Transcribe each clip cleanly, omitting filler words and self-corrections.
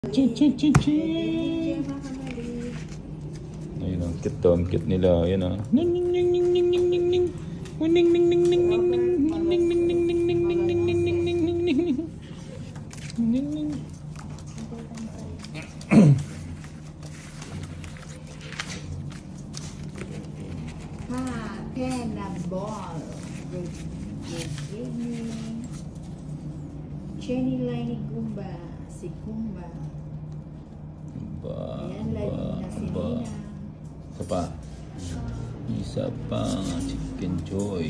Ayun ang cute daw, ang cute nila. Ayun ah. Ning ning ning ning ning ning ning ning. Ning ning ning ning ning ning ning ning ning ning ning ning ning ning ning ning ning ning ning. Ning ning. Pena ball. Good evening. Jenny Lainey Gumba. Si Gumba. Ayan, lagi na si Nina. Isa pa. Isa pa. Chicken Joy.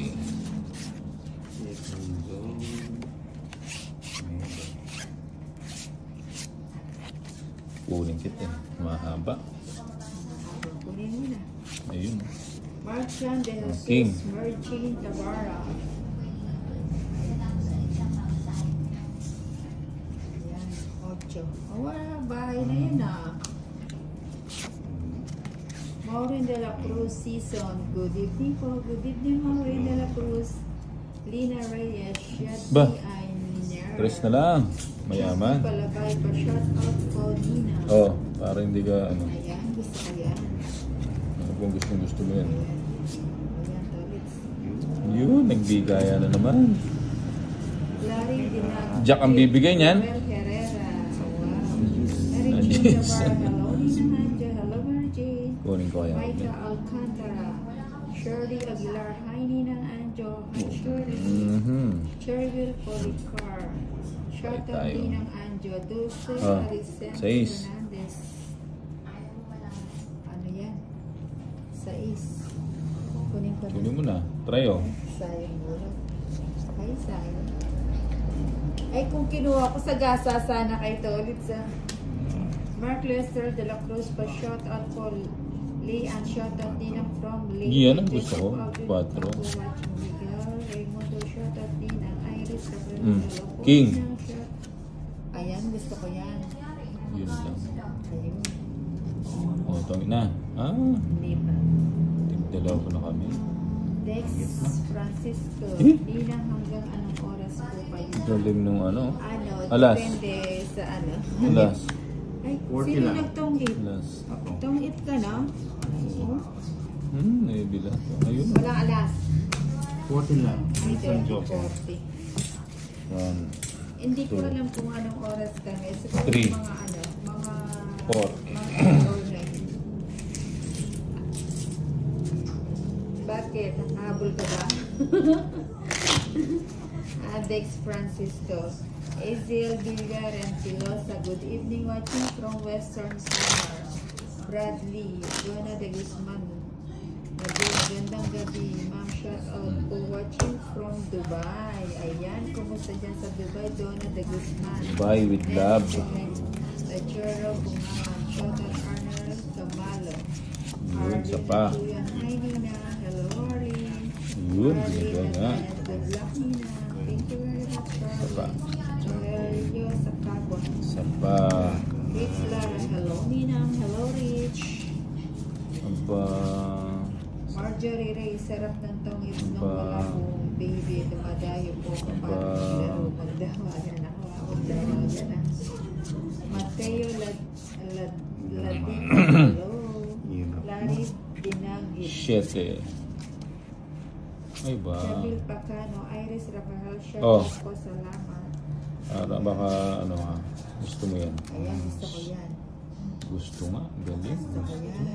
Kunin kita. Mahaba. Kunin mo na. Ayun. Marchan de King. Jesus Merchin Tabara. Ayan, 8. Oh, wala, bahay na yun ah. Maureen de la Cruz season. Good evening po. Good evening, Maureen de la Cruz. Lina Reyes. Ba? Shadi Press na lang. Mayaman. Palabay pa. Shout out po, Lina. Oh, para hindi ka ano. Ayan, gusto ko yan. Ano kung gusto mo yan? Ayan, tolits. Yun, nagbigaya na naman. Larry Dinag. Jack ang bibigay niyan? Noel Herrera. Wow. Yes. Hello, Nina Hanja. Hello, Margie. Kunin ko kaya. Micah Alcantara. Shirley Aguilar. Hi, Nina Anjo. Hi, Shirley. Cherville Policar. Shout out tayo. din ng Anjo. Dulce Ah, Aricen 6. Fernandez. Ano yan? 6. Kunin ko Kunin mo na. Try oh. sayang bulat. Ay, sayang. Ay, kung kinuha ko sa gasa, sana kayo to ulit sa Mark Lester de la Cruz pa shout out for Lee and shout out din ang from Lee. Yan ang gusto ko. 4. Raymundo shout out din ang Iris King. Ayan, gusto ko yan. Yun lang. Ayun. Oh, ito na. Ah, Hindi pa. tigdalaw ko na kami. Dex Francisco. Eh? Di na hanggang anong oras po kayo? Galing nung ano. Ano, Alas. depende sa ano. Alas. Ay, 40 sino lang. nagtong-hit? Alas. Tong-hit ka na? Naibila. Ayun. Walang alas. 40 lang. Ay, Isang joke. 40. 1, Hindi ko alam kung anong oras kami. Siguro 3, mga ano, mga... 4. Bakit? Habol ka ba? Adex Francisco. Aziel Villar and Pilosa. Good evening, watching from Western Summer. Bradley. Donna de Guzman. Magandang gabi. Ma'am, shout out po watching from Dubai. Ayan, kumusta dyan sa Dubai? Donna de Guzman. Bye with love. Tachero Bungaman. Shout out Arnold Camalo. Yun, isa pa. Hi, Nina. Hello, Harley. Yun, binigay nga. Good luck, Nina. Thank you very much, Isa pa. Harley. Aurelio Sacabon. Isa pa. Rich Lara. Hello, Nina. Hello, Rich. Aba. Marjorie Ray. Sarap ng tongit nung Aba. wala kong baby. Dumadayo po kapag Aba. naglaro. Magdawagan ako. Magdawagan na. Mateo Ladin. Hello. Larry Dinagit. Shit eh. Ay ba? Nabil Pacano. Iris Rafael. Shout Oh. out po. Salamat. Baka ano ha. Gusto mo yan? Ayan, gusto ko yan. Gusto nga. Galing. Gusto ko yan.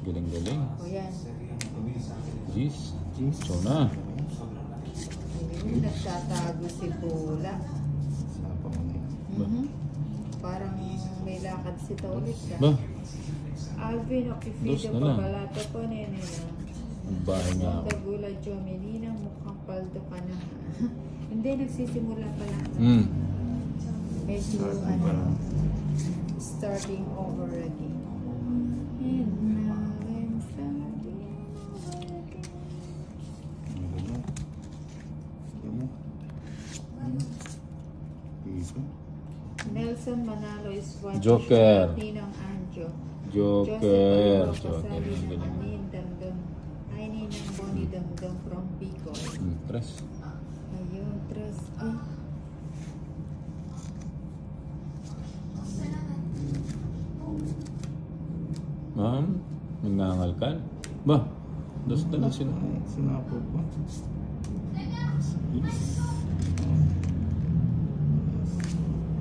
Galing. Gusto ko yan. Jeez. So na. Ayun, nagtatago si Bula. Ba? Parang may lakad si Tolit ka. Ba? Alvin, Dos Okifido, na lang. Pabalato po, nene na. Magbahay nga ako. Tagula, Jomelina, mukhang paldo ka na. Hindi, nagsisimula pa lang. Medyo, starting over again. And now I'm starting over again. Nelson Manalo is watching. Joker. Ninang Anjo. Joker. Joseph Joker. Pasabi ng Galing. Anin Damdam. Ay, Ninang Bonnie Damdam from Bicol. Press. Ayun, tres. Ay, Ma'am, nangangal ka? Ba? Das na lang sila. Sinapo pa.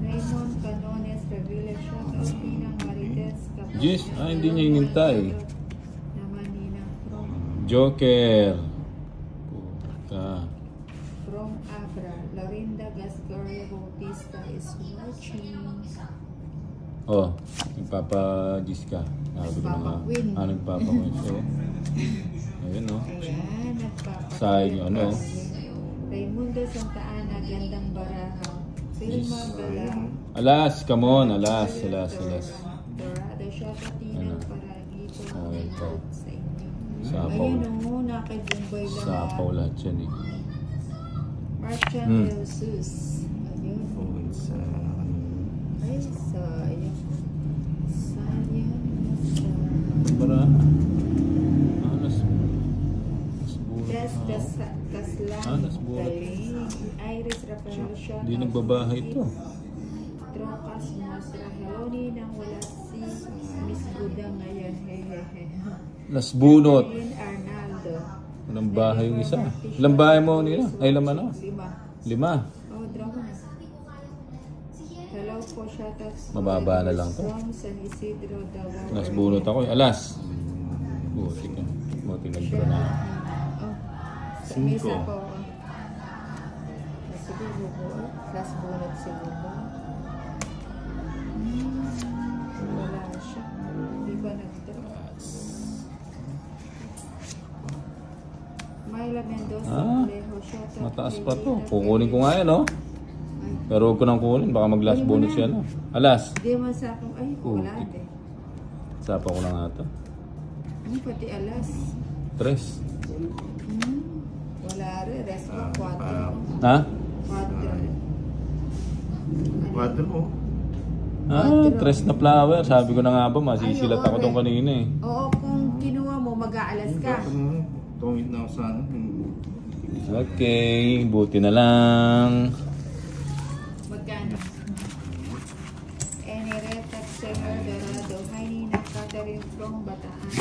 Raymond Canones Revilla, shoutout Ninang Marites. Yes, hindi niya inintay. Naman Ninang Joker. Puta. from Abra. Lorinda Gascario Bautista is watching. Oh, nagpapa-gis ka. Nagpapa-queen. Nagpapa-queen. So, ayun no. Ayan, nagpapakita. Sayang yung ano. Raimundo Santa Ana, gandang baraha. Filma Galang. Alas, come on. Alas. Dorado, shoutout Ninang Ano? Paragito. Oh, ito. Sa inyo. Sapaw. Ayun o, nakibumbay lahat. Sapaw lahat yan eh. Marchand Jesus. Ayun. Phone sa... Ay, sayang. Sayang. Para. Alas. Des Kaslan. Nasbuhat. Galing. Iris Rafael, shoutout. Hindi nagbabahay to. Trocas Masra. Hello, Ninang, wala si Miss Buda ngayon. Hehehe. Las bunot. Ayun, Arnaldo. Ilang bahay yung isa? Ilang bahay mo nila? Ay, ilang ano? 5. 5. Oh, draw mo na. Hello po, shoutout. Mababa na lang to. From San Isidro, Davao. Las bunot ako. Alas. Buti ka. Buti nag-draw na. Oh, Cinco. isa po. Siguro po. Last bunot siguro. Wala siya. Di ba nag-draw? Myla Mendoza, Alejo, shoutout. Mataas pa to. Regina Kukunin ko nga yan, oh. Pero huwag ko nang kunin. Baka mag-last bonus yan, oh. Alas. Di man sa akong, ay, wala din. Sapa ko lang ata. Ano pati alas? 3. Wala rin, rest mo 4. Ha? 4. 4 mo. Ah, 3 na flower. Sabi ko na nga ba, masisilat ako doon kanina eh. Oo, kung kinuha mo, mag-aalas ka. Tungit na ako sa ano. Okay, buti na lang. Magkano? Enereta Seller Dorado. Hi, Nina Catherine from Bataan.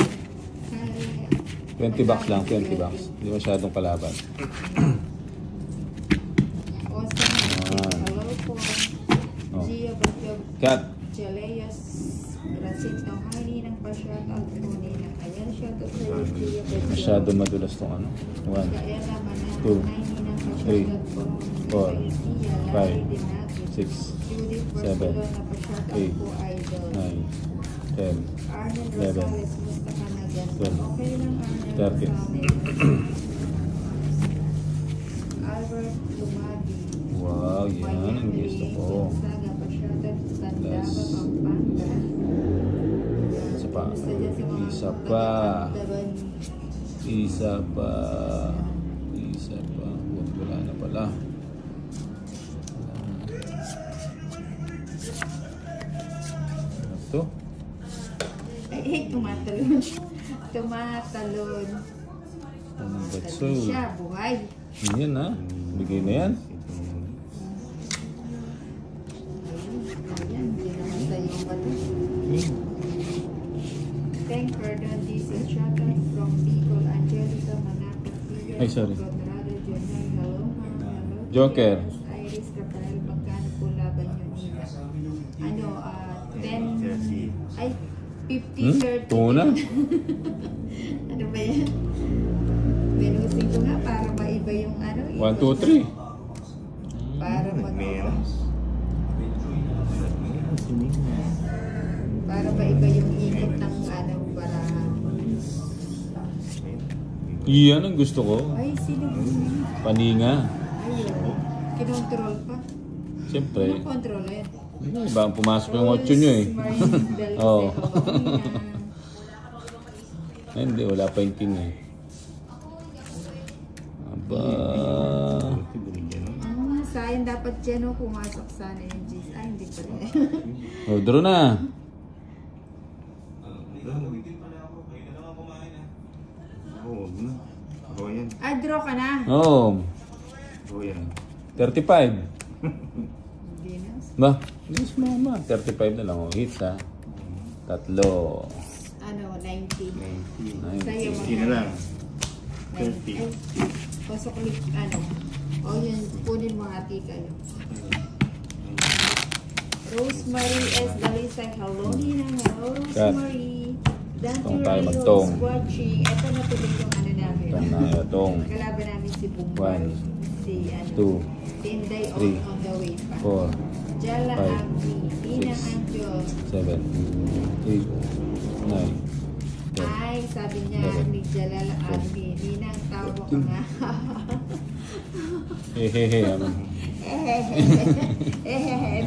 Hi. 20 bucks lang, 20 bucks. Hindi masyadong kalaban. Awesome. Hello po. Oh. Gia Bagyo. Kat. Chaleas Racinto. Hi, Ninang pa-shoutout po, Ninang. Ayan, shoutout sa iyo, Gia Bagyo. Masyado madulas tong ano. 1, Kaya naman na. 2, Hi, Ninang 3, pa-shoutout po. 4, 5, 6, Judith 7, Barcelona, pa-shoutout 8, po, idol. 9, 10, Arnel 11, Rosales, musta ka na dyan? 12, Okay lang, Arnel 13. Rosales. Albert Lumadi. Wow, yan ang gusto ko. Gonzaga, pa-shoutout sa Tandaba, Pampanga. Isa pa. Kumusta dyan sa mga Isa pa. taga-Tandaba? Isa pa. Isa pa. Buti wala na pala. Ano to? Ay, tumatalon. Tumatalon. Anong Sabi batso? siya, buhay. Yan ha. Bigay na yan. Ayan, hindi naman tayo yung bato. Thank Perdon DC. Shoutout from Bicol, Angelica Manapa, Tia, Ay, sorry. Conrado, Jonay, hello, ma'am. Hello, Joker. Iris, Rafael, magkano po laban nyo nila? Ano, 10, ay, 50, 30. Tuna? Ano ba yan? Binusin ko nga para maiba yung ano. 1, 2, 3. Para Meron. para maiba yung ikot ng ano, barahan. Iyan ang gusto ko. Ay, sino ba yun? Paninga. Ayun. Kinontrol pa. Siyempre. Ano control yan? Iba ang pumasok yung 8 nyo eh. Oo. Ay, hindi, wala pa yung king eh. Aba. Sayang dapat dyan o pumasok sana yung G's. Ay, hindi pa rin. O, draw na. Oo, na. Ako yan. Ah, draw ka na. Oo. Ako yan. 35. Hindi na. Ba? Yes, mama. 35 na lang. Oh. Hits ha. 3. 90. 90. Sa'yo, 60 na lang. 30. Ay, pasok ulit, O yun, kunin mo hati kayo. Rosemary S. Dalisa, hello Nina, hello Rosemary. Tong tayo Dante magtong. Rayos watching. Ito na tuloy yung namin. Itong na itong. Kalaban namin si Bumbay. 1, Si 2, Tinday 3, on the way pa. 4, Jala 5, Abdi, Nina 6, Angel. 7, 8, 9, 10. Ay, sabi niya, ni Jalal Abdi, Nina ang tawag ka nga. Hehehe.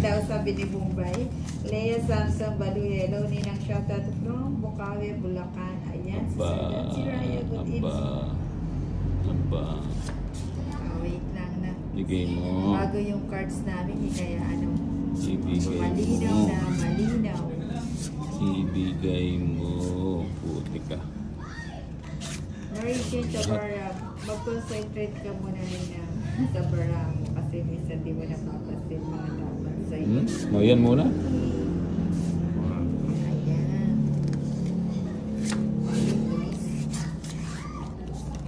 Daw sabi ni Bumbay. Lea Samson Balu, hello Ninang, shoutout from Bukawi, Bulacan. Ayan, si Raya, good evening. Wait lang na. Bigay mo. Bago yung cards namin, kaya Ibigay malinaw mo. na, malinaw. Ibigay mo. Puti ka. Narration sa Baram, mag-concentrate ka muna Nina sa Baram kasi minsan di mo napapasin mga dapat sa'yo. Yan muna. Ayan.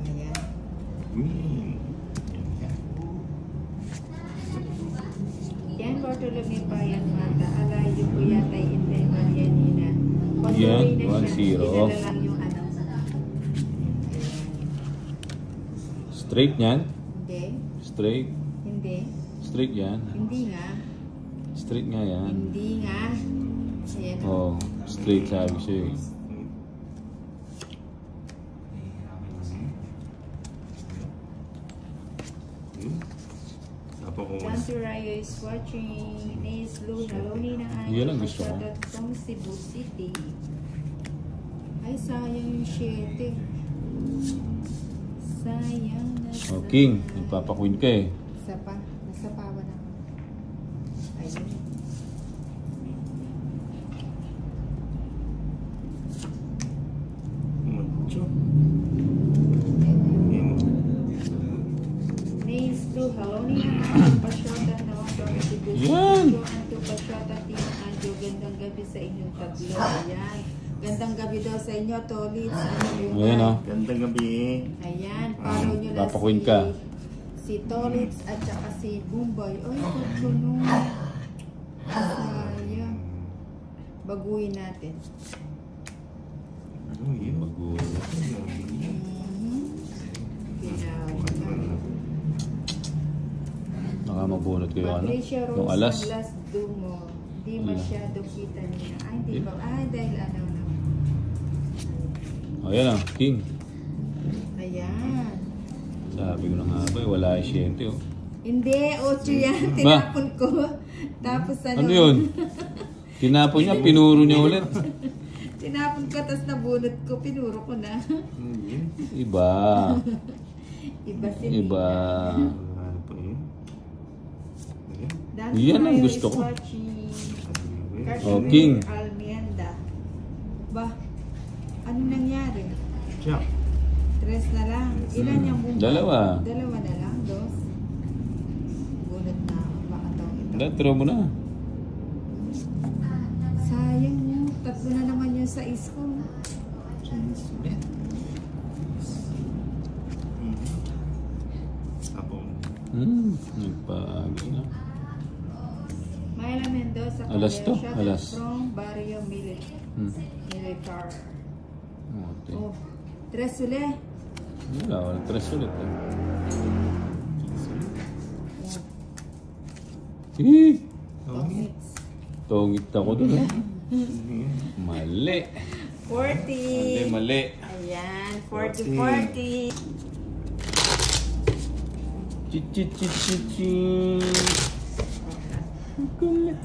Ayan. Yan, Bartolome Bayan Mata. Alayo ko yata Inday Maria Nina. Yan, Pag-uwi na siya, 1-0. dinala lang yung Straight yan. Hindi. Straight. Hindi. Straight yan. Hindi nga. Straight nga yan. Hindi nga. Ayan. Oh, straight sabi siya eh. Dante Rayo is watching. Nis Lu, hello Nina Ani. Yan ang gusto ko. Shoutout from Cebu City. Ay, sayang yung 7. Sayang na Oh, King. Nagpapakwin ka eh. Isa pa. Nasa pawa na. Ayun. Nis Lu, hello Nina Ani. Pa-shoutout naman from Cebu City. Yan. Pa-shoutout Nina Anjo. Gandang gabi sa inyong tatlo. Ayan. Gandang gabi daw sa inyo, Tolits. Ayan oh. Gandang gabi. Ayan, follow nyo lang papakuin ka. si Tolits at saka si Bumbay. Ay, kutuno. Sayang. Baguhin natin. Ano yun? Magulo. Baka mabunot ko yung Patricia yung Rose alas. Alas Dumo. Di masyado kita niya. Ay, di ba? Ay, dahil ano na. Ayan ah, King. Ayan. Sabi ko na nga ba, wala yung siyente oh. Hindi, 8 yan. Tinapon ko. Tapos ano? Ano yun? Tinapon niya, pinuro niya ulit. Tinapon ko, tapos nabunot ko. Pinuro ko na. Iba. Iba si Iba. Ano pa yun? Dante Yan ang Rayo gusto is ko. watching. Oh, King. Almienda. Ba? Ano nangyari? Jack. 3 na lang. Ilan yung bumba? Dalawa. Dalawa na lang, 2. Bunot na ako. Baka ito. Dahil, throw mo na. Sayang mo. 3 na naman yung sa isko. Apo. Nagpaagi na. Myla Mendoza. Alas to, Shout out alas. From Barrio Militar. Okay. Oh, 3 ulit. Wala, wala. 3 ulit eh. Eh! Tongits. Tongit ako dun eh. Mali. 40. Mali. Ayan, 40. Chi. Kulit.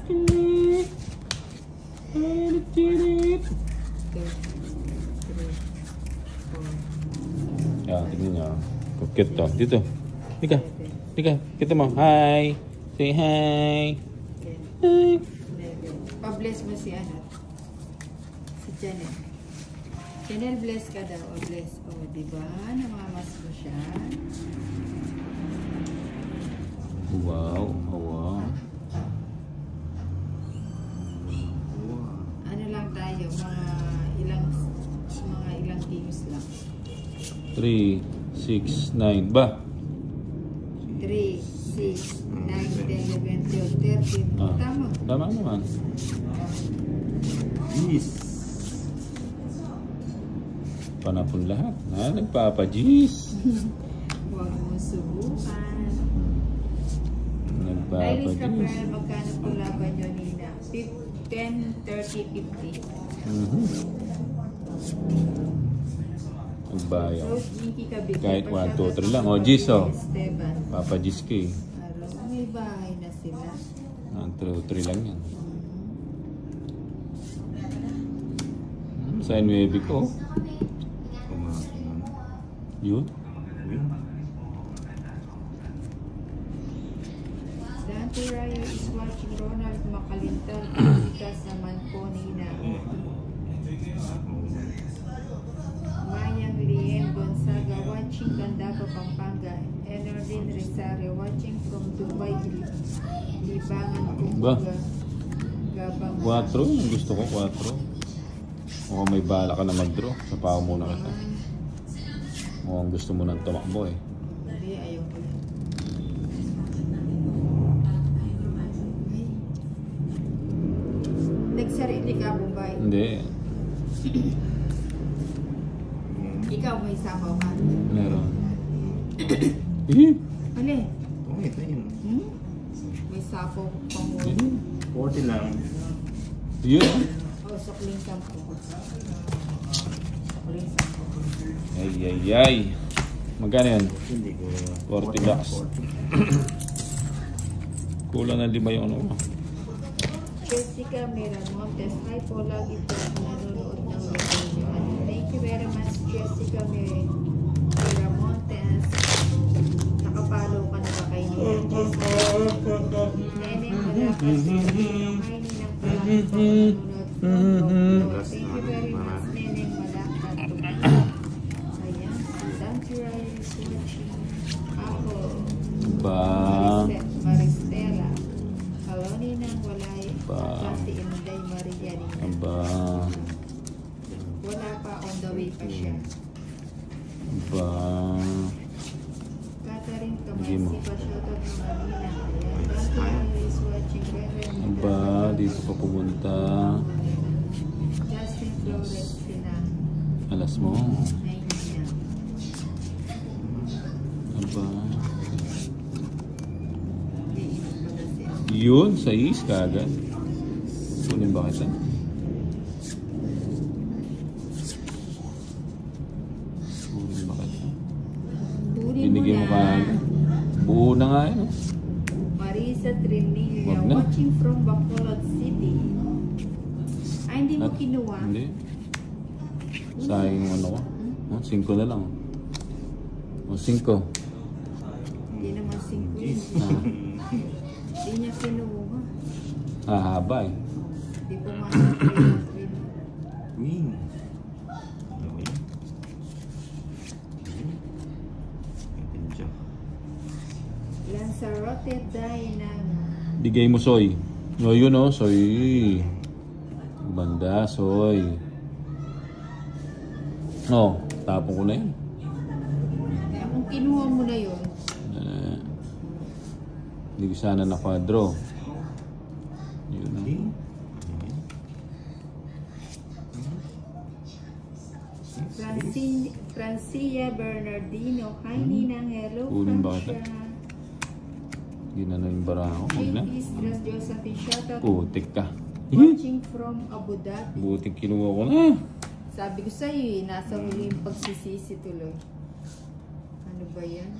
Yan, tingnan nyo. Kukit to. Dito. Dika. Kita mo. Hi. Say hi. Hi. Pa-bless mo si ano? Si Janet. Janelle, bless ka daw. O, bless. O, diba? Namamas mo siya. Wow. Ano lang tayo? Mga ilang games lang. 3, 6, 9. Ba? 3, 6, 9, 10, 11, 12, 13. Ah. Tama. Tama naman. Yes. Panapon lahat. Nagpapa-G's. Huwag mo subukan. Iris Nagpapa-G's. Rafael, magkano po laban nyo, Nina? 10, 30, 50. Nagbayaw. Rose Inky Kabit. Kahit 1, 2, 3 lang. O, G's, o. Esteban. Papa-G's ka eh. Araw, may bahay na sila. 1, 2, 3 lang yan. Sa NWB ko. Kumain. Yun. Win. Dante Rayo is watching Ronald Macalintal. Pagkikas naman po, Nina. Mayang Lien Gonzaga watching Gandapa, Pampanga. Enerdin Rosario watching from Dubai, Libangan, Ba? Kumbaga. Gabang. 4. Ang gusto ko 4. Mukhang may bala ka na mag-draw. Sa pao muna kita. Mukhang gusto mo nang tumakbo eh. Hindi, ayaw ko yan. Nagsarili ka, Bombay. Hindi. Ikaw may sabaw ka. Meron. Eh? Ano eh? Ito yun. Hmm? May sabaw pa mo. 40 lang. Yun. Oh, sukling 10. Sukling 10. Ay, ay, ay. Magkano yan? Hindi ko. 40 bucks. Kulang na 5 yung ano mo. Jessica Miramontes. Hi po, lagi po nanonood ng video. Thank you very much, Jessica Miramontes. Nakapalo ka na ba kay Nina? Jessica. Neneng Malakas. Hi, Ninang Palagi po nanonood. Thank you very much, Neneng Malakas. Ayan, Dante Rayo is watching. Ako. Ba? Maristela. Hello, Ninang Walay. Ba? Si Inday Maria Nina. Aba. Wala pa, on the way pa siya. Aba. Catherine Hindi mo. Kamansi pa shoutout ng Manila. Ayan, Dante Rayo is watching. Aba, dito pa pumunta. Justin Flores sina. Alas mo. Ay, Nina. Aba. Hindi, ito pala siya. Yun, sa is kagad. Kunin ba kita? Kunin ba kita? Kunin Binigyan mo na. kagad. Buo na nga yun. Marisa Trinilla Wag na. watching from Bacolod City. Ay, hindi mo At- kinuha? Hindi. Sayang yung ano ko. 5 na lang. O 5. Hindi naman 5 yun. Hindi niya kinuha. Hahaba eh. Hindi pumasok yung win. Win. Okay. Lanzarote Dynamo. Bigay mo soy. No, yun o, soy. Banda, soy. Oh, tapon ko na yun. Kaya kung kinuha mo na yun, Hindi ko sana na-quadro. Yun na. Francia Bernardino. Hi, Ninang. Hello, Kunin ba Francia. kita? Hindi na yung bara ko. Huwag na. Chief Istras Josephine. Shoutout. Putik ka. Watching from Abu Dhabi. Butik kinuha ko na. Sabi ko sa'yo eh, nasa huli yung pagsisisi tuloy. Ano ba yan?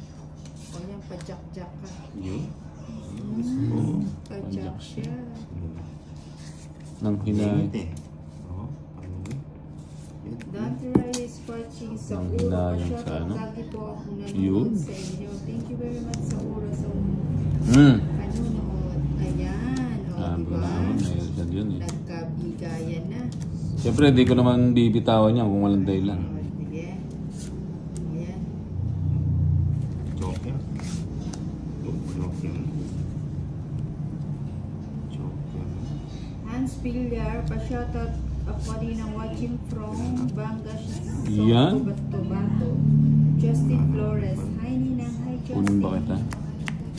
O yan, pajak-jak ka. Yun. Pajak siya. Nang hinay. Oo. Dante Ray is watching sa Ang Uro. hinayang sa ano? Lagi po ako Yun. nanonood sa inyo. Thank you very much sa Uro. Sa panonood. Ayan. O, Sabi ko diba? naman, mayroon yun eh. Nagkabigayan na. Siyempre, di ko naman bibitawan yan kung walang dahilan. O, sige. Ayan. Joker. Joker. Joker. Hans Villar, pa-shoutout Ako din ang watching from Bangas, Yan. Tobato. Justin Flores. Hi Ninang, hi Kunin ba Justin. kita?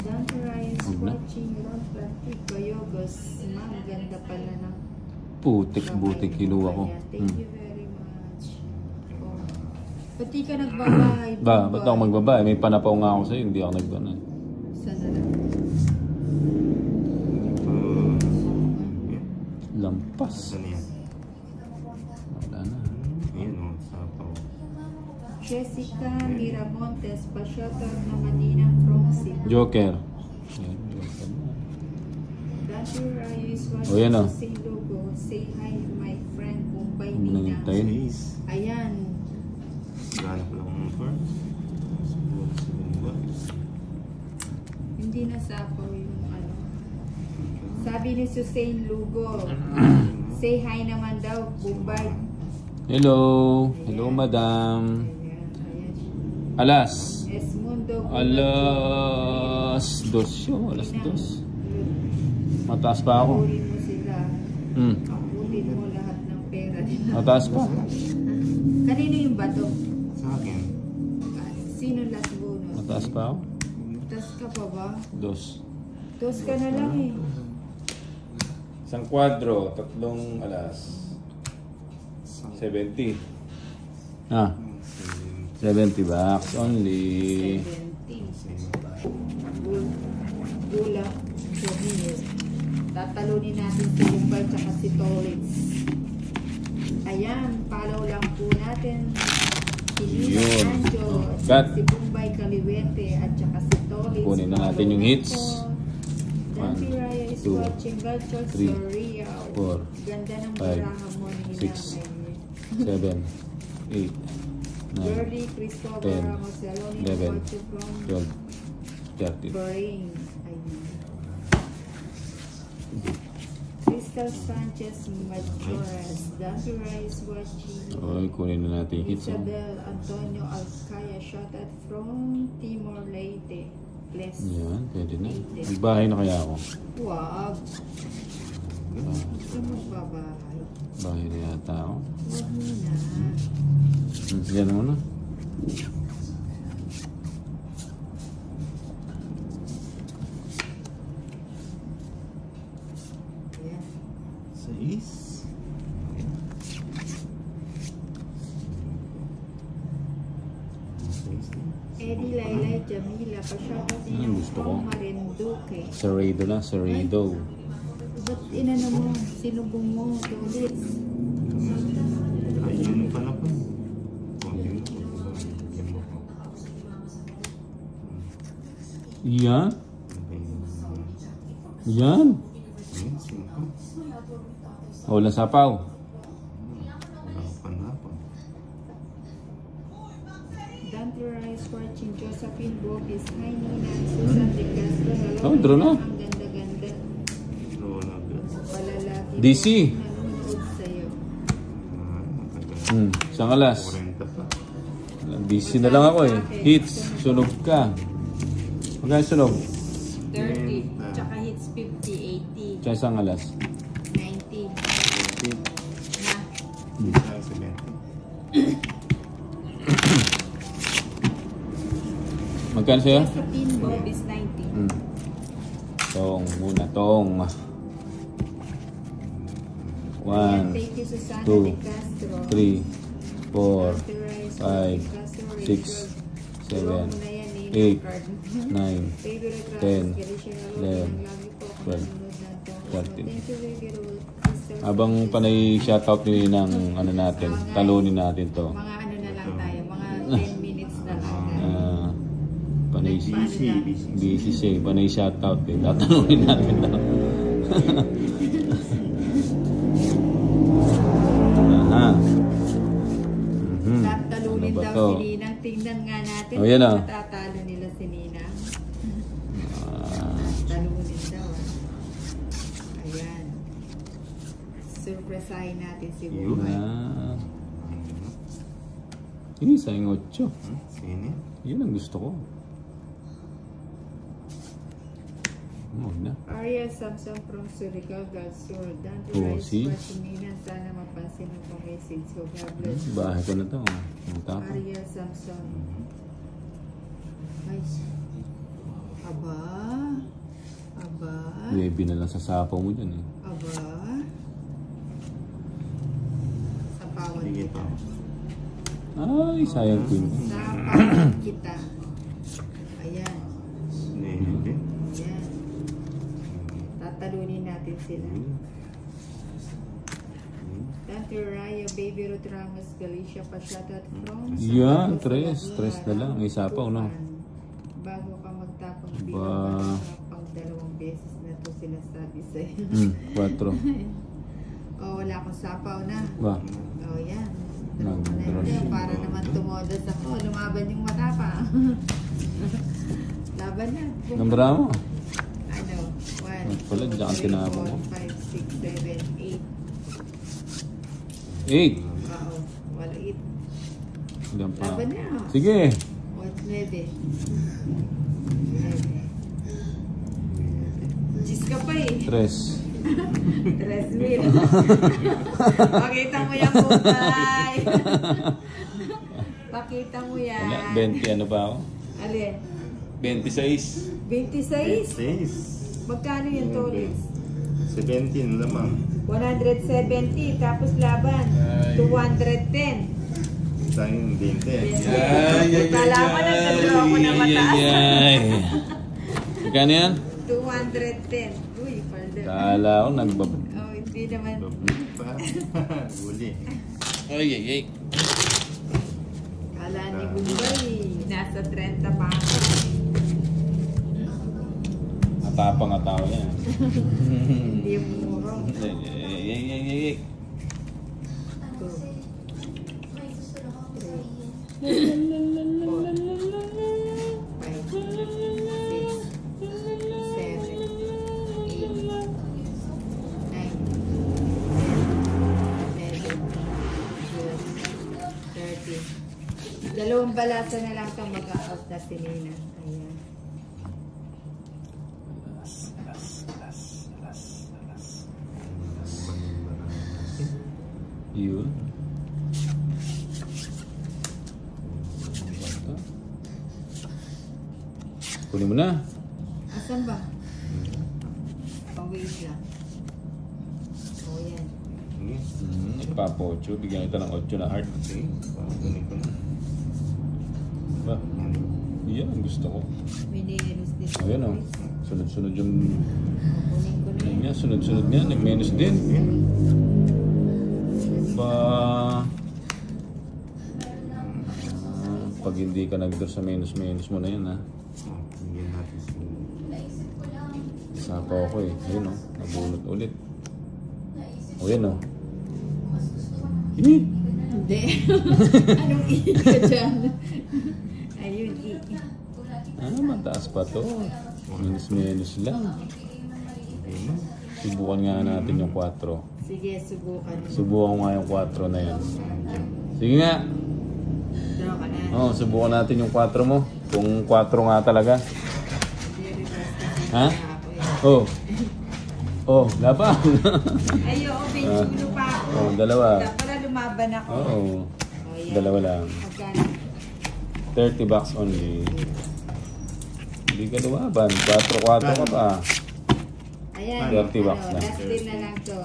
Dante Reyes Huwag na. watching Ron Francisco Yogos. Ma'am, ganda pala ng Putik-butik kinuha ko. Thank you very much. Oh. Pati ka nagbabahay. Ba't ako magbabae? May panapaw nga ako sa'yo, hindi ako nagbabae. Sana lang. Yeah. Lampas. Saan yan? Wala na. Ayan o, sapaw. Jessica Miramontes, pa-shoutout naman Ninang from Cebu. Joker. Ayan, Joker na. Dante Reyes watching Oh, yan, oh. sa St. Lugo. Say hi to my friend Bombay Huwag mo nang Ninang. hintayin. Ace. Ayan. Gano'n ko lang ang first. Siguro sa bumba. Hindi nasapaw yung ano. Sabi ni Susain Lugo. Say hi naman daw, Bombay. Hello. Hello, madam. Ayan, ayan. Alas. Esmundo. Alas dos yun. Alas dos. Mataas pa ako. Kunin mo sila. Kunin mo lahat ng pera nila. Mataas pa. Kanino yung bato? Sa akin. Sino last bonus? Mataas pa ako. Tas ka pa ba? Dos. Tos ka na lang eh. Isang kwadro, tatlong alas. 70. Ah, 70 bucks only. 70. Gula. Souvenirs. Tatalunin natin si Bombay tsaka si Tolitz. Ayan, follow lang po natin si Lina Yun. Anjo, Cut. si Bombay Caliwete at tsaka si Tolitz. Kunin na natin yung hits. Dante Reyes 2, watching Culture 3, Surreal. 4, Ganda ng 5, baraha mo Nina. 6, 7, 8, 9, Berly Cristobal 10, Ramos Saloni 11, watching from 12, 13. Bahrain. Ayun. Crystal Sanchez Majores. Dante Reyes watching. Okay, kunin na natin yung hits. Oh. Isabel Antonio Alcaya shoutout from Timor Leste. Bless. Yan, pwede na. Magbahay na kaya ako. Wag. Gusto mo babahay? Bahay na yata ako. Wag mo na. Yan muna. Ayan. Sa Ace. Eddie Laylay Jamila pa-shoutout Yan, gusto ko. from Marinduque. Serrado na, Serrado. Ba't inano mo? Sinubong mo? Tulit. Ayun pala po. Oh, yun. Yan mo po. Yan. Okay. Yan. Ayun, simple. Walang sapaw. Hanapan-hapan. Dante Rice watching Josephine Bobis. Hi Nina. Susan De Castro. Hello. Oh, draw na. Ang ganda-ganda. Draw na agad. Palalaki. DC. Nanonood sa'yo. Matagal. Isang alas. 40 pa. Busy na lang ako eh. Hits, sunog ka. Magkano sunog? 30. Tsaka hits 50, 80, Tsaka isang alas. 90. Na. Isa 70. Magkano sa'yo? Josephine Bobis 90. Tong muna, tong. Ayan, 1, thank you Susana 2, De Castro. 3, 4, Dante Rice 5, watching Castro, 6, Rachel. 7, Tulong mo na yan, Nina 8, Card. 9, Favorite 10, rappers, Galicia, hello, 11, lagi po ako 12, nanonood na to. 13. Thank you, Baby Ruth. Sister Habang Francis. panay shoutout nyo ng ano natin, talunin natin to. Mga ano na lang tayo, mga 10 minutes na lang. Panay Busy. busy siya, panay shoutout eh. Tatanungin natin to. Aha. Talunin Ano ba daw to? si Ninang. Tingnan nga natin Oh, yan kung ah. matatalo nila si Ninang. Ah, Talunin daw. Ayan. Surpresahin natin si Yun. Buhay. ah. Ini sa yung 8. Sino? Yun ang gusto ko. Huwag na. Ariel Samson from Surigao del Sur. Dante Oh, Rice see? Pachiminan. Sana mapansin mo kung message ko. God bless. Bahay ko na to. Ang tapang. Ariel Samson. Ay. Aba. Aba. Baby na lang sa sapaw mo dyan eh. Aba. Sapawan Sige kita. pa. Ay, sayang queen. Sapawan kita. Ayan. Hindi. Ayan. Tatalunin natin sila. Dante Raya, Baby Ruth Ramos, Galicia Pachatat from Yan, tres na lang. May sapaw, no? Bago ka magtapang Ba. pang 2 beses na to sila sabi sa'yo. 4. Oh, wala akong sapaw na. Ba? Oh, yan. Nag-drone. Para naman tumodos ako. Lumaban yung matapa. Laban na. Nambra mo? Ano? 1, Pala, diyan ang tinapon mo. 5, 6, 7, 8. 8. Oo. Wala 8. Ilan pa? Laban na. Sige. 9. 9. Gis ka pa eh. 3. 3,000. Pakita mo yan, Bukay. Pakita mo yan. Wala, 20 ano pa ako? Alin? 26. 26? 6. Magkano yung tolis? 17 lamang. 170. Tapos laban. 210. Sayang 20. Kala mo na nag-draw ko na mataas. Magkano yan? 210. Uy, pardon. Kala ko nagbab... Oh, hindi naman. Huli. Ay. Kala ni Bumbay. Nasa 30 pa ako. Matapang nga tao yan. Hindi muro. Ay. 2 balasa na lang itong mag-out na si Nina. Ayan. Yun. Kunin mo na. Asan ba? Pang-wait lang. O yan. Ipapo 8. Bigyan kita ng 8 na heart. Okay. Kunin ko na. Ba? Yan ang gusto ko. Minirus din. Ayan o. Sunod-sunod yung... Kunin ko na Ayun yan. yan, sunod-sunod yan. Nag-menus din. Ba... pag hindi ka nag-door sa menus mo na yan ha. Bigyan natin si... Isa pa ako eh. Ayun o. Nabunot ulit. O yan o. Hit! Hindi. Anong i ka dyan? Ayun, i. Mataas pa to. Menus lang. Subukan nga natin yung 4. Sige, subukan. Subukan ko nga yung 4 na yan. Sige nga. Draw ka na. Oo, subukan natin yung 4 mo. Kung 4 nga talaga. Ha? Oh. Oh, laban. Ay, oo, benchulo pa ako. Oh, dalawa. Para lumaban ako. Oo. O, yan. Dalawa lang. Magkano? 30 bucks only. Hindi ka lumaban. 4-4 ka pa. Ayan. 30 bucks na. Last din na lang to.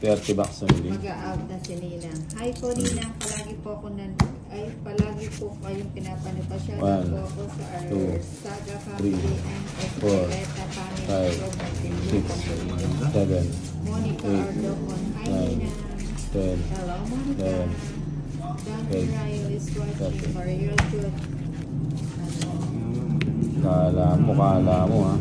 30 bucks only. Mag-out na si Ninang. Hi po, Ninang. Palagi po ako palagi po kayong pinapanipasyal One, po ako sa our two, Saga three, Family and four, Escaleta Family 5, Program. 6, 7, Monica eight, Ordocon. Hi, 9, Ninang. 10, Hello, Monica. 11, Dante 12, Rayo is watching 13. for your good. Kala mo ha.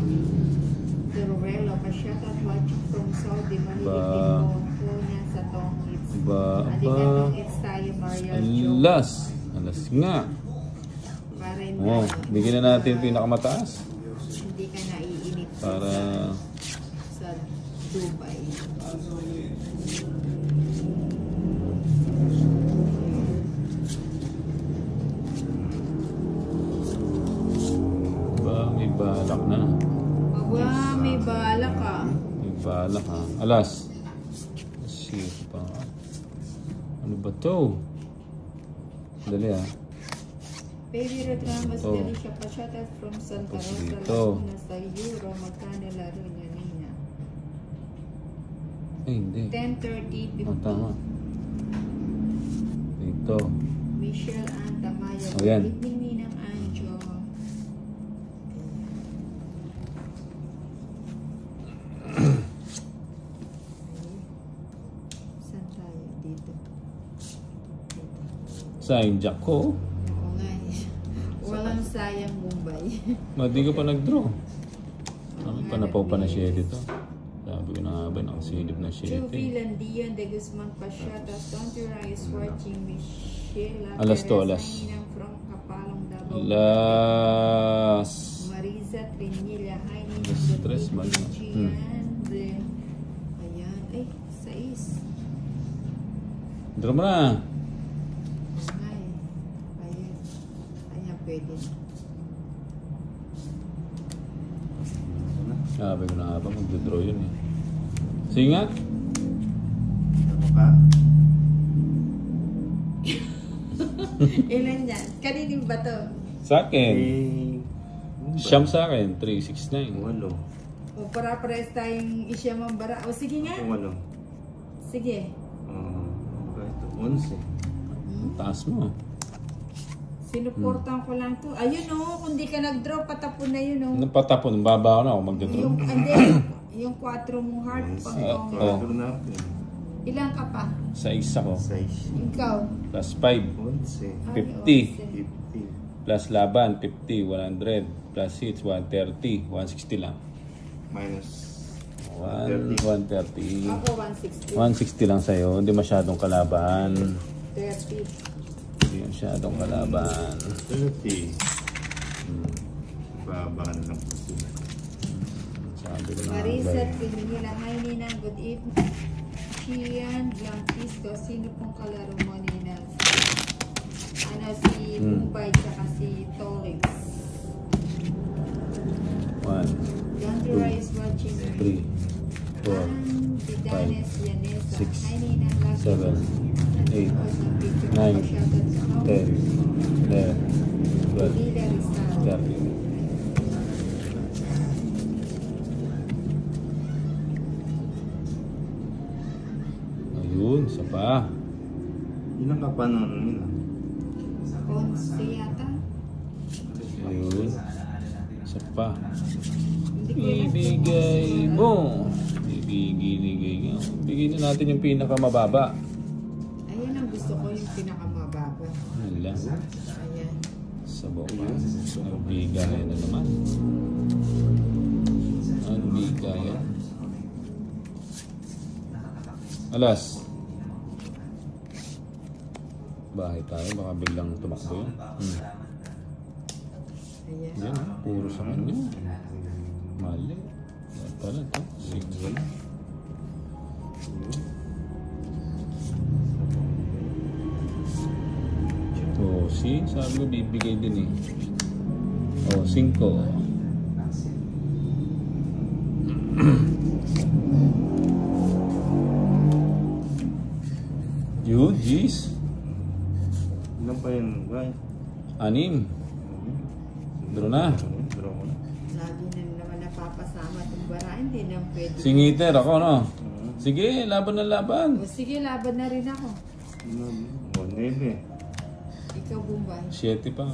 Durrello, Pasyakat watching from Saudi. Mahilig Ba. din po niya sa tongits. Ba, Halika tongits tayo, Mariel Joe. Alas nga. Para hindi, Oh, bigyan na natin yung pinakamataas. hindi ka naiinit Para... sa Dubai. Ba, may balak na. Wow! Alak ha. Alas. Shit pa. Ano ba to? Dali ha. Baby Rod Ramos, Delicia Pachata from Santa Rosa, Laguna sa Euro. Magkano laro niya, Nina? Ay, hindi. 10:30, 50. Oh, tama. Dito. Michelle Ann Tamaya. Oh, yan. Good evening, Ninang Anjo. Saan tayo? Dito. Sayang jack ko. Oo nga eh. Walang sayang Mumbai. Di ka pa nag-draw. Panapaw pa na siya dito. Sabi ko na nga ba, nakasilip na siya ito. Jovi Landian de Guzman Pachata, Tontura is watching Michelle. Alas to, alas. From Kapalong Davao. Alas. Marisa Trinilla, hi Nina. Stress man. Ayan, ay, 6. Draw mo na. Ay, ayan. Ayan, pwede. Sabi ko na nga ba, mag-draw yun eh. Sige nga. Ano ka? Ilan yan? Kaninin ba to? Sa akin. Siyam sa akin, 369. Walo. O para pares tayong isya mambara. O sige nga. Walo. Sige. Ito, 11. Taas mo. Sinuportan ko lang to. Ayun o, kung di ka nag-draw, patapon na yun o. Napatapon, baba ako na ako mag-draw. Yung 4 mong heart. Oh. Ilan ka pa? Sa isa ko. 6. Ikaw? Plus 5. 11. 50. 50. Plus laban, 50, 100. Plus hits, 130. 160 lang. Minus 130. Ako 160. 160 lang sa'yo. Hindi masyadong kalaban. 30. Hindi masyadong kalaban. 30. Baba na lang po sila. Sabi ko na. Marisa Trinilla, hi Nina, good evening. Chian Blanquisco, sino pong kalaro mo Nina? Ano, si Mumbai tsaka si Tolix. 1, Yandura is watching 3, 4, Vidanes Yanesa, 6, hi Nina, 7, 8, 9, 10, 11, 12, 13. Ayun, isa pa. Ilang ka pa nun nila? 11 yata. Ayun. Isa pa. Hindi ko alam. Ibigay mo. Ibigay nga. Bigyan na natin yung pinakamababa. Ayan ang gusto ko, yung pinakamababa. Hala. Ayan. Sabaw pa. Nagbigay na naman. Nagbigay. Alas. Bahay tayo. Baka biglang tumakbo yun. Ayan. Yan. Puro sa kanya. Mali. Yan pala ito. Single. Oh, see? Sabi ko bibigay din eh. Oh, 5. Yun, jeez. Ilan pa yun? Right? 6. Draw na. Draw mo na. Lagi na naman napapasama itong bara. Hindi na pwede. Singiter ako, no? Sige, laban na laban. O sige, laban na rin ako. 9. Ikaw, Bumbay. 7 pa.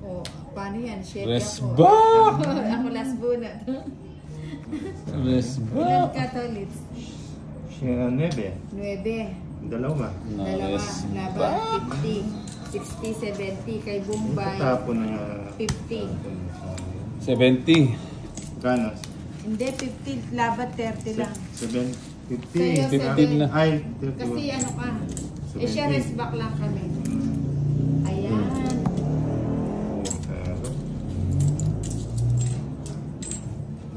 O, paano yan? 7 ako. Resba! Ako last bunot. Ilan Resba! ka to, Litz? Siya 9. 9. Dalawa. Dalawa. Resba! Laban, 50. 60, 70. Kay Bumbay, Tapon na 50. 70. Kano? Hindi, 50. Laban, 30 lang. 50. Sa'yo, 50 na. Ay, 31. Kasi ano ka, eh siya rest back lang kami. Ayan.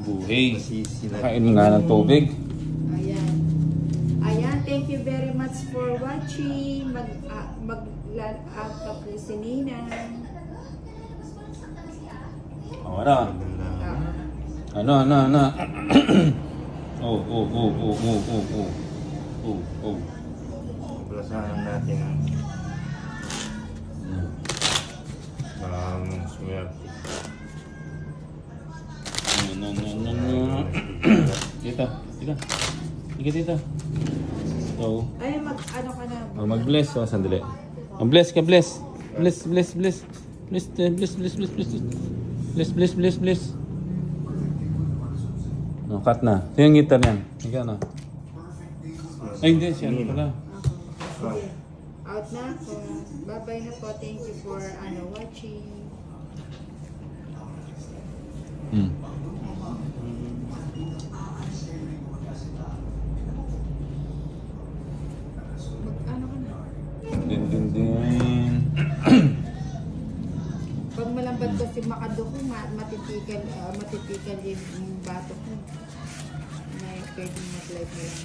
Buhay. Masisila. Kain mo nga ng tubig. Ayan. Ayan, thank you very much for watching. Mag-out of si Nina. O, ano? Ano? Oh. Plasahan natin ang swerte. No. Tita. Tita. So, Ay, ano ka na? mag-bless. Sandali. Bless ka, bless. Bless. Bless. No, cut na. Ito yung guitar niyan. Ikaw na. Ay, hindi. Siya na pala. Sige. Out na po. Bye-bye na po. Thank you for watching. Ano ka na? Din. Pag malambad kasi makaduko, matitikan yung bato ko. May pwedeng mag-live mo lang.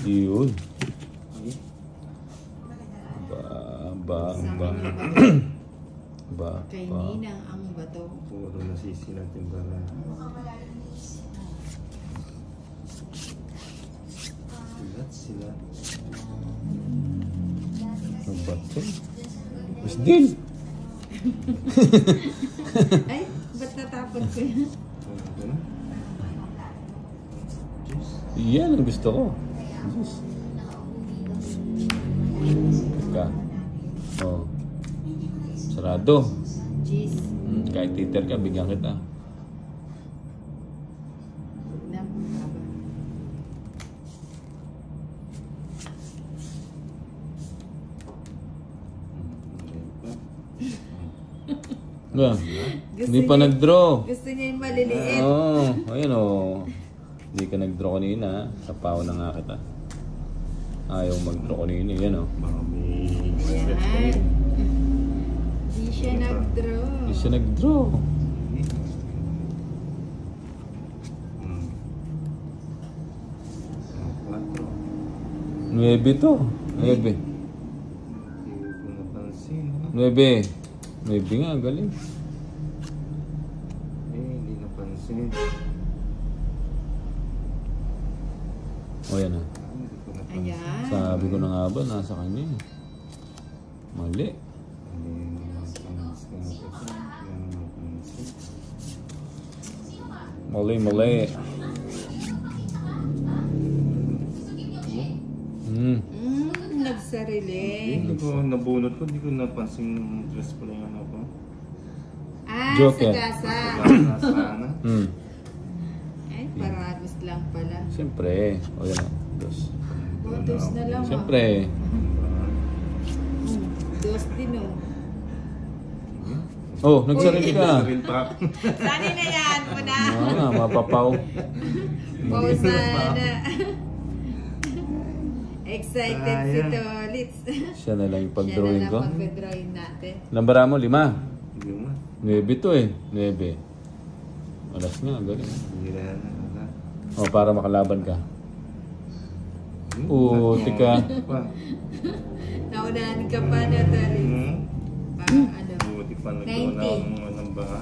Yun. Kay Ninang ang bato. Puro nasisi natin para sila. Ang bato. Mas din. Ay, ba't natapon ko yan? Yan ang gusto ko. Diyos. Teka. Oh. Sarado. Jeez. Kahit titer ka, bigyan kita. Hindi pa nag-draw. Gusto niya yung maliliit. Ayun Hindi ka nag-draw kanina. Sapaw na nga kita. Ayaw mag-draw kanina. Yan baka may Ayan. Hindi siya nag-draw. Hindi siya nag-draw. Nuebe to. Nuebe. Nuebe nga, galing. Hindi napansin. Yan na. Ayan. Sabi ko na nga ba, nasa kanya eh. Mali. Mali. Nagsarili. Hindi ko nabunot ko, hindi ko napansin yung dress ko lang ano ko. Joke sa eh. gasa. Sana. Ay, paragos lang pala. Siyempre. Yan na. Dos. Dos na lang. Siyempre. Dos din Nagsarili ka. Sani na yan mo na. Mapapaw. Pause na. Excited si Tolitz. Siya na lang yung pag-drawing ko. Siya na lang pag-drawing natin. Lambara mo, 5. Hindi mo. 9 to eh. 9. Alas nga, galing. Para makalaban ka. Puti ka. Naunahan ka pa na, Tolitz. Buti pa nagkawa ng baha.